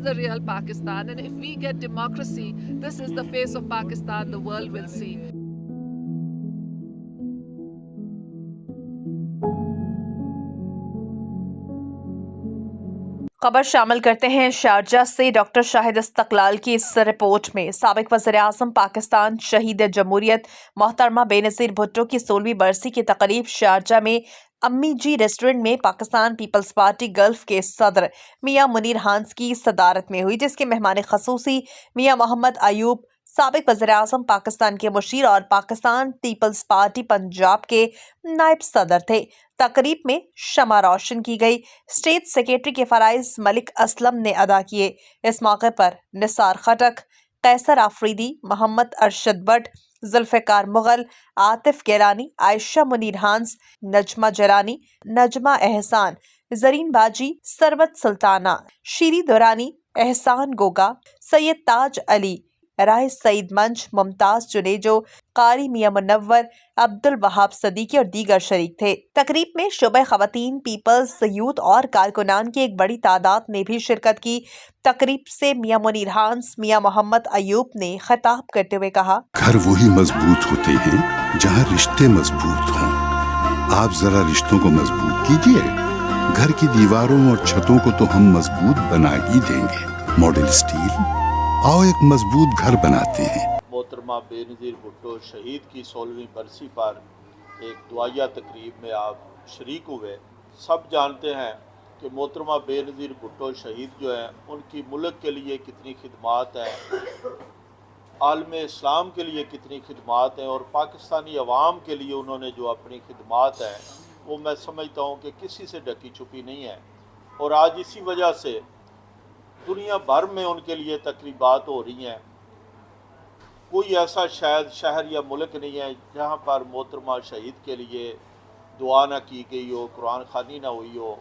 the real Pakistan. And if we get democracy, this is the face of Pakistan the world will see. خبر شامل کرتے ہیں Sharjah سے۔ Doctor شاہد استقلال کی اس رپورٹ میں سابق وزیراعظم پاکستان شہید جمہوریت محترمہ بے نظیر بھٹو کی 16ویں برسی کی تقریب شارجہ میں امی جی ریسٹورنٹ میں پاکستان پیپلز پارٹی گلف کے صدر میاں منیر ہانس کی صدارت میں ہوئی، جس کے مہمان خصوصی میاں محمد ایوب سابق وزیراعظم پاکستان کے مشیر اور پاکستان پیپلز پارٹی پنجاب کے نائب صدر تھے۔ تقریب میں شمع روشن کی گئی، اسٹیٹ سیکریٹری کے فرائض ملک اسلم نے ادا کیے۔ اس موقع پر نثار خٹک، قیصر آفریدی، محمد ارشد بٹ، ذوالفقار مغل، عاطف گیلانی، عائشہ منیر ہانس، نجمہ جرانی، نجمہ احسان، زرین باجی، ثروت سلطانہ، شیری دورانی، احسان گوگا، سید تاج علی، رائے سعید منچ، ممتاز جنیجو، قاری میاں منور، عبد الوہاب صدیقی اور دیگر شریک تھے۔ تقریب میں شعبہ خواتین، پیپلز یوتھ اور کارکنان کی ایک بڑی تعداد نے بھی شرکت کی۔ تقریب سے میاں منیر ہانس میاں محمد ایوب نے خطاب کرتے ہوئے کہا، گھر وہی مضبوط ہوتے ہیں جہاں رشتے مضبوط ہوں۔ آپ ذرا رشتوں کو مضبوط کیجئے، گھر کی دیواروں اور چھتوں کو تو ہم مضبوط بنا ہی دیں گے۔ ماڈل اسٹیل، آؤ ایک مضبوط گھر بناتے ہیں۔ محترمہ بے نظیر بھٹو شہید کی 16ویں برسی پر ایک دعائیہ تقریب میں آپ شریک ہوئے۔ سب جانتے ہیں کہ محترمہ بے نظیر بھٹو شہید جو ہیں ان کی ملک کے لیے کتنی خدمات ہیں، عالم اسلام کے لیے کتنی خدمات ہیں، اور پاکستانی عوام کے لیے انہوں نے جو اپنی خدمات ہیں وہ میں سمجھتا ہوں کہ کسی سے ڈکی چھپی نہیں ہے۔ اور آج اسی وجہ سے دنیا بھر میں ان کے لیے تقریبات ہو رہی ہیں۔ کوئی ایسا شاید شہر یا ملک نہیں ہے جہاں پر محترمہ شہید کے لیے دعا نہ کی گئی ہو، قرآن خوانی نہ ہوئی ہو۔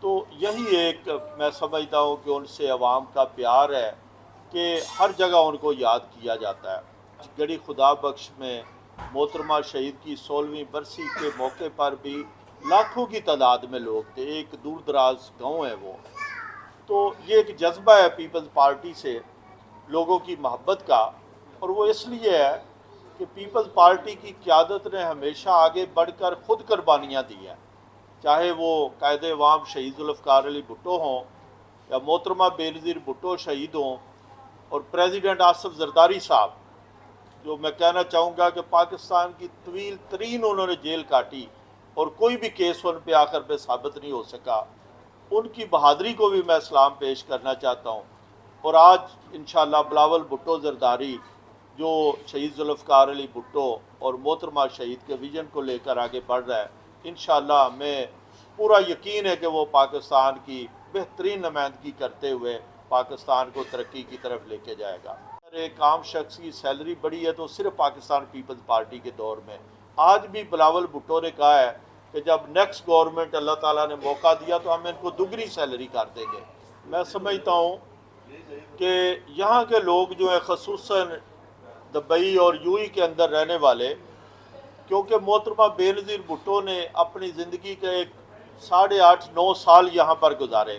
تو یہی ایک میں سمجھتا ہوں کہ ان سے عوام کا پیار ہے کہ ہر جگہ ان کو یاد کیا جاتا ہے۔ گڑھی خدا بخش میں محترمہ شہید کی 16ویں برسی کے موقع پر بھی لاکھوں کی تعداد میں لوگ تھے، ایک دور دراز گاؤں ہے وہ۔ تو یہ ایک جذبہ ہے پیپلز پارٹی سے لوگوں کی محبت کا، اور وہ اس لیے ہے کہ پیپلز پارٹی کی قیادت نے ہمیشہ آگے بڑھ کر خود قربانیاں دی ہیں، چاہے وہ قائد عوام شہید ذوالفقار علی بھٹو ہوں یا محترمہ بے نظیر بھٹو شہید ہوں، اور پریزیڈنٹ آصف زرداری صاحب، جو میں کہنا چاہوں گا کہ پاکستان کی طویل ترین انہوں نے جیل کاٹی اور کوئی بھی کیس ان پہ آخر پہ ثابت نہیں ہو سکا، ان کی بہادری کو بھی میں سلام پیش کرنا چاہتا ہوں۔ اور آج انشاءاللہ بلاول بھٹو زرداری جو شہید ذوالفقار علی بھٹو اور محترمہ شہید کے ویژن کو لے کر آگے بڑھ رہا ہے، انشاءاللہ ہمیں پورا یقین ہے کہ وہ پاکستان کی بہترین نمائندگی کرتے ہوئے پاکستان کو ترقی کی طرف لے کے جائے گا۔ اگر ایک عام شخص کی سیلری بڑی ہے تو صرف پاکستان پیپلز پارٹی کے دور میں، آج بھی بلاول بھٹو نے کہا ہے کہ جب نیکسٹ گورنمنٹ اللہ تعالیٰ نے موقع دیا تو ہم ان کو دگنی سیلری کر دیں گے۔ میں سمجھتا ہوں کہ یہاں کے لوگ جو ہیں خصوصاً دبئی اور یو ای کے اندر رہنے والے، کیونکہ محترمہ بے نظیر بھٹو نے اپنی زندگی کے ایک 8.5-9 سال یہاں پر گزارے،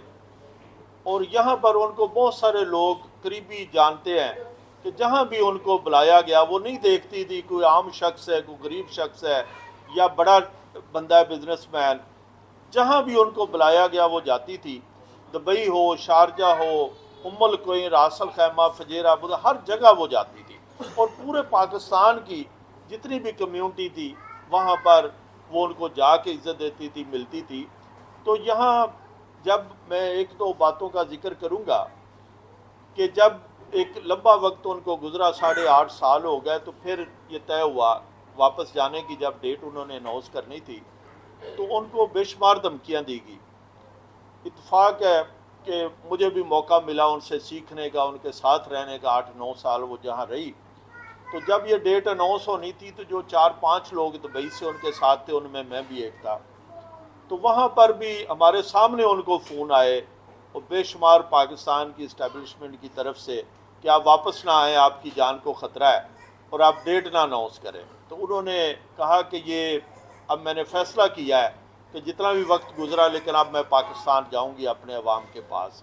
اور یہاں پر ان کو بہت سارے لوگ قریبی جانتے ہیں کہ جہاں بھی ان کو بلایا گیا وہ نہیں دیکھتی تھی کوئی عام شخص ہے، کوئی غریب شخص ہے یا بڑا بندہ ہے بزنس مین، جہاں بھی ان کو بلایا گیا وہ جاتی تھی۔ دبئی ہو، شارجہ ہو، القوین، راس الخیمہ، فجیرہ، ہر جگہ وہ جاتی تھی، اور پورے پاکستان کی جتنی بھی کمیونٹی تھی وہاں پر وہ ان کو جا کے عزت دیتی تھی، ملتی تھی۔ تو یہاں جب میں ایک دو باتوں کا ذکر کروں گا کہ جب ایک لمبا وقت ان کو گزرا، 8.5 سال ہو گئے، تو پھر یہ طے ہوا واپس جانے کی، جب ڈیٹ انہوں نے اناؤنس کرنی تھی تو ان کو بے شمار دھمکیاں دی گئی۔ اتفاق ہے کہ مجھے بھی موقع ملا ان سے سیکھنے کا، ان کے ساتھ رہنے کا، 8-9 سال وہ جہاں رہی۔ تو جب یہ ڈیٹ اناؤنس ہونی تھی تو جو 4-5 لوگ دبئی سے ان کے ساتھ تھے، ان میں بھی ایک تھا، تو وہاں پر بھی ہمارے سامنے ان کو فون آئے اور بے شمار پاکستان کی اسٹیبلشمنٹ کی طرف سے کہ آپ واپس نہ آئیں، آپ کی جان کو خطرہ ہے، اور آپ ڈیٹ نہ اناؤنس کریں۔ تو انہوں نے کہا کہ یہ اب میں نے فیصلہ کیا ہے کہ جتنا بھی وقت گزرا لیکن اب میں پاکستان جاؤں گی اپنے عوام کے پاس۔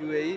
UAE।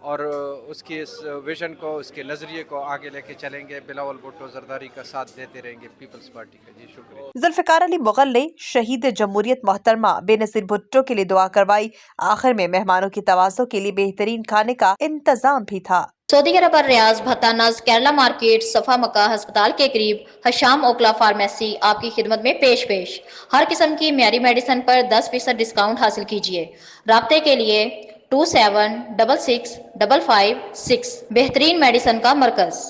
اور اس کی اس ویژن کو، اس کے نظریے کو آگے لے کے چلیں گے. بلاول بھٹو زرداری کا ساتھ دیتے رہیں گے پیپلز پارٹی کا. جی شکریہ. ذوالفقار علی مغل نے شہید جمہوریت محترمہ بے نظیر بھٹو کے لیے دعا کروائی. آخر میں مہمانوں کی تواضع کے لیے بہترین کھانے کا انتظام بھی تھا. سعودی عرب اور ریاض بھتانز کیرلا مارکیٹ صفا مکہ ہسپتال کے قریب حشام اوکلا فارمیسی آپ کی خدمت میں پیش. ہر قسم کی معیاری میڈیسن پر 10% ڈسکاؤنٹ حاصل کیجئے. رابطے کے لیے 27665556. بہترین میڈیسن کا مرکز.